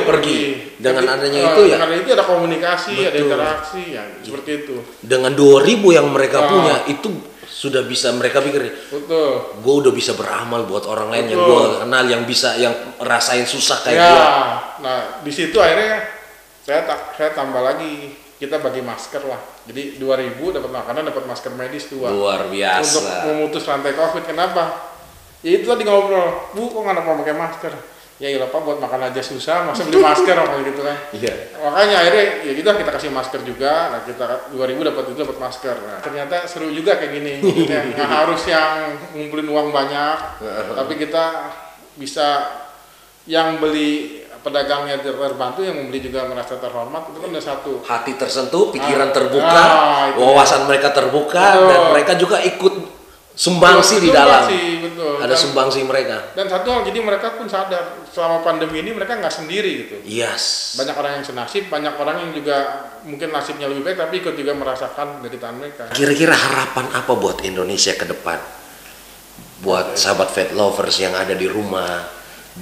pergi. Dengan adanya itu ya. Dengan itu ada komunikasi, ada interaksi, ya seperti itu. Dengan 2.000 yang mereka punya itu sudah bisa mereka pikir. Betul. Gue udah bisa beramal buat orang lain yang gue kenal, yang bisa yang rasain susah kayak gue. Nah di situ akhirnya saya tambah lagi, kita bagi masker lah. Jadi 2.000 dapat makanan, dapat masker medis 2. Luar biasa. Untuk memutus rantai COVID. Kenapa? Ya itu tadi ngobrol, Bu kok nggak mau pakai masker? Ya iyalah Pak, buat makan aja susah, masa beli masker apa gitu kan? Iya. Makanya akhirnya ya kita kasih masker juga. Nah kita 2.000 dapat masker. Nah, ternyata seru juga kayak gini. Nggak harus yang ngumpulin uang banyak, tapi kita bisa yang beli pedagangnya terbantu, yang membeli juga merasa terhormat. Itu kan udah satu. Hati tersentuh, pikiran terbuka, wawasan mereka terbuka, dan mereka juga ikut sumbangsi di dalam. Betul. Ada sumbangsi mereka. Dan satu hal, jadi mereka pun sadar selama pandemi ini mereka nggak sendiri gitu. Yes. Banyak orang yang senasib, banyak orang yang juga mungkin nasibnya lebih baik tapi ikut juga merasakan penderitaan mereka. Kira-kira harapan apa buat Indonesia ke depan? Buat sahabat Faith Lovers yang ada di rumah,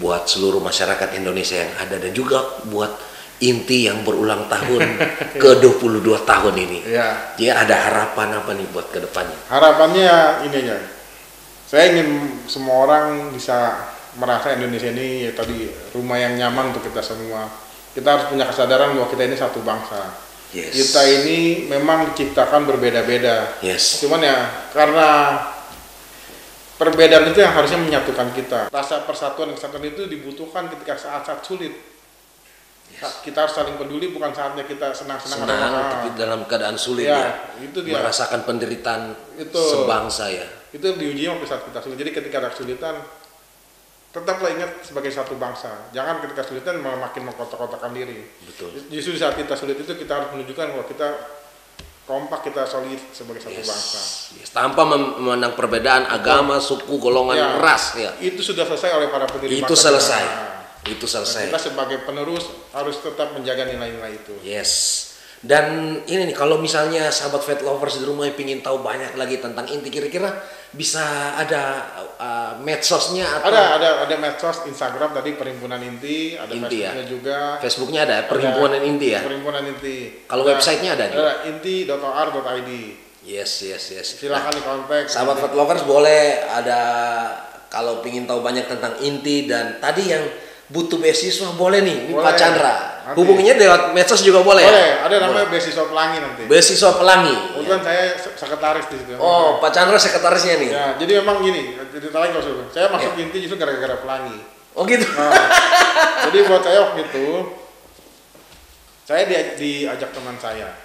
buat seluruh masyarakat Indonesia yang ada, dan juga buat Inti yang berulang tahun ke 22 tahun ini. Iya. Jadi ada harapan apa nih buat ke depannya? Harapannya ini aja. Saya ingin semua orang bisa merasa Indonesia ini ya tadi rumah yang nyaman untuk kita semua. Kita harus punya kesadaran bahwa kita ini satu bangsa. Yes. Kita ini memang diciptakan berbeda-beda. Yes. Cuman ya karena perbedaan itu yang harusnya menyatukan kita. Rasa persatuan dan kesatuan itu dibutuhkan ketika saat-saat sulit. Kita harus saling peduli, bukan saatnya kita senang-senang. Tapi dalam keadaan sulit itu dia. Merasakan penderitaan itu, sebangsa ya. Itu diuji waktu saat kita sulit. Jadi ketika ada kesulitan, tetaplah ingat sebagai satu bangsa. Jangan ketika kesulitan malah makin mengkotak-kotakan diri. Betul. Justru saat kita sulit itu kita harus menunjukkan bahwa kita kompak, kita solid sebagai satu bangsa. Yes. Tanpa memandang perbedaan agama, suku, golongan, ras ya. Itu sudah selesai oleh para pendiri bangsa. Itu selesai. Kita sebagai penerus harus tetap menjaga nilai-nilai itu. Yes. Dan ini nih, kalau misalnya sahabat Faith Lovers di rumah yang ingin tahu banyak lagi tentang Inti, kira-kira bisa ada medsosnya atau? Ada medsos, Instagram tadi Perhimpunan Inti, ada Inti, Facebooknya juga. Facebooknya ada Perhimpunan Inti ya. Perhimpunan Inti. Kalau websitenya ada nih. inti.or.id. Yes. Silakan dikontak. Sahabat Faith Lovers boleh ada, kalau ingin tahu banyak tentang Inti dan tadi yang butuh beasiswa boleh nih, ini Pak Chandra. nanti. Hubunginya lewat medsos juga boleh. Boleh, Ya? ada namanya beasiswa pelangi nanti. Beasiswa Pelangi. Kebetulan saya sekretaris di situ. Oh, Pak Chandra sekretarisnya nih. Ya, jadi memang gini, cerita lain kalau saya masuk Inti justru gara-gara pelangi. Oh gitu. Nah, jadi buat saya waktu itu, saya diajak teman saya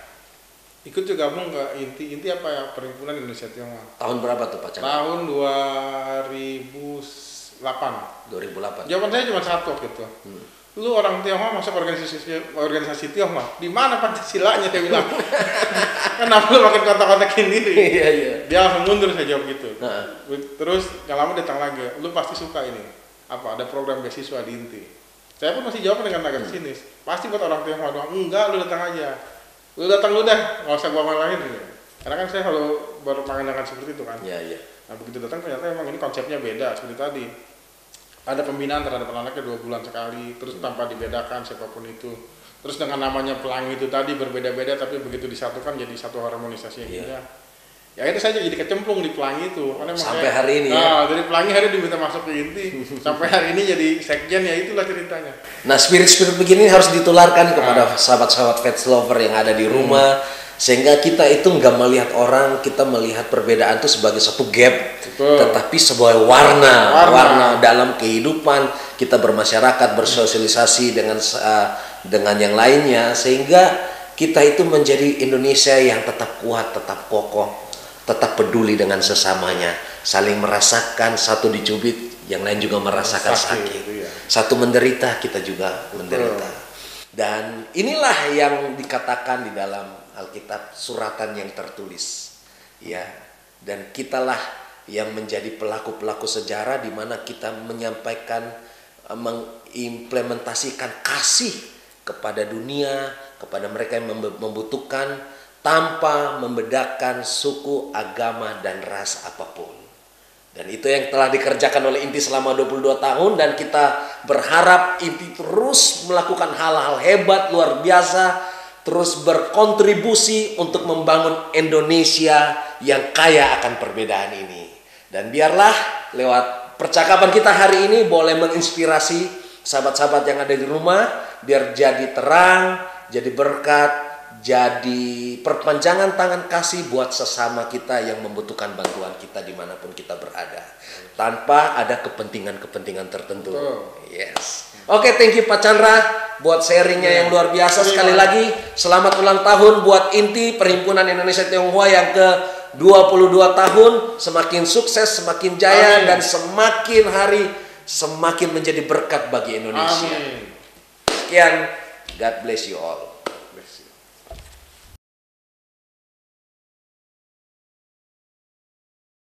ikut juga gabung ke Inti apa ya, Perhimpunan Indonesia Tionghoa. Tahun berapa tuh Pak Chandra? Tahun 2008. 2008. Jawaban saya cuma satu gitu. Lu orang Tionghoa masuk organisasi Tionghoa, di mana Pancasilanya, saya bilang. Kenapa lu makin kontak-kontakin diri? Iya, iya. Dia langsung mundur, saya jawab gitu. Nah. Terus gak lama datang lagi, lu pasti suka ini. Apa, ada program beasiswa di Inti. Saya pun masih jawab dengan agak sinis. Pasti buat orang Tionghoa doang. Enggak, lu datang aja. Lu datang lu deh, nggak usah gua ngalahin. Karena kan saya selalu berpandangan seperti itu kan. Iya, iya. Nah begitu datang ternyata emang ini konsepnya beda seperti tadi. Ada pembinaan terhadap anaknya 2 bulan sekali, terus tanpa dibedakan siapapun itu. Terus dengan namanya pelangi itu tadi berbeda-beda, tapi begitu disatukan jadi satu harmonisasi yang indah. Ya itu saya jadi kecemplung di pelangi itu. Karena Sampai hari ini ya. Dari pelangi hari diminta masuk ke Inti, sampai hari ini jadi sekjen, ya itulah ceritanya. Nah, spirit-spirit begini harus ditularkan kepada sahabat-sahabat Vets Lover yang ada di rumah, sehingga kita itu nggak melihat orang, kita melihat perbedaan itu sebagai satu gap, tetapi sebuah warna dalam kehidupan kita bermasyarakat, bersosialisasi dengan yang lainnya, sehingga kita itu menjadi Indonesia yang tetap kuat, tetap kokoh, tetap peduli dengan sesamanya, saling merasakan, satu dicubit, yang lain juga merasakan sakit. Satu menderita, kita juga menderita. Dan inilah yang dikatakan di dalam Alkitab, suratan yang tertulis. Ya, dan kitalah yang menjadi pelaku-pelaku sejarah di mana kita menyampaikan, mengimplementasikan kasih kepada dunia, kepada mereka yang membutuhkan, tanpa membedakan suku, agama, dan ras apapun. Dan itu yang telah dikerjakan oleh Inti selama 22 tahun, dan kita berharap Inti terus melakukan hal-hal hebat, luar biasa, terus berkontribusi untuk membangun Indonesia yang kaya akan perbedaan ini. Dan biarlah lewat percakapan kita hari ini boleh menginspirasi sahabat-sahabat yang ada di rumah, biar jadi terang, jadi berkat, jadi perpanjangan tangan kasih buat sesama kita yang membutuhkan bantuan kita dimanapun kita berada, tanpa ada kepentingan-kepentingan tertentu. Yes. Oke, thank you Pak Chandra buat sharingnya yang luar biasa. Sekali lagi selamat ulang tahun buat Inti Perhimpunan Indonesia Tionghoa yang ke 22 tahun. Semakin sukses, semakin jaya, dan semakin hari semakin menjadi berkat bagi Indonesia. Sekian, God bless you all.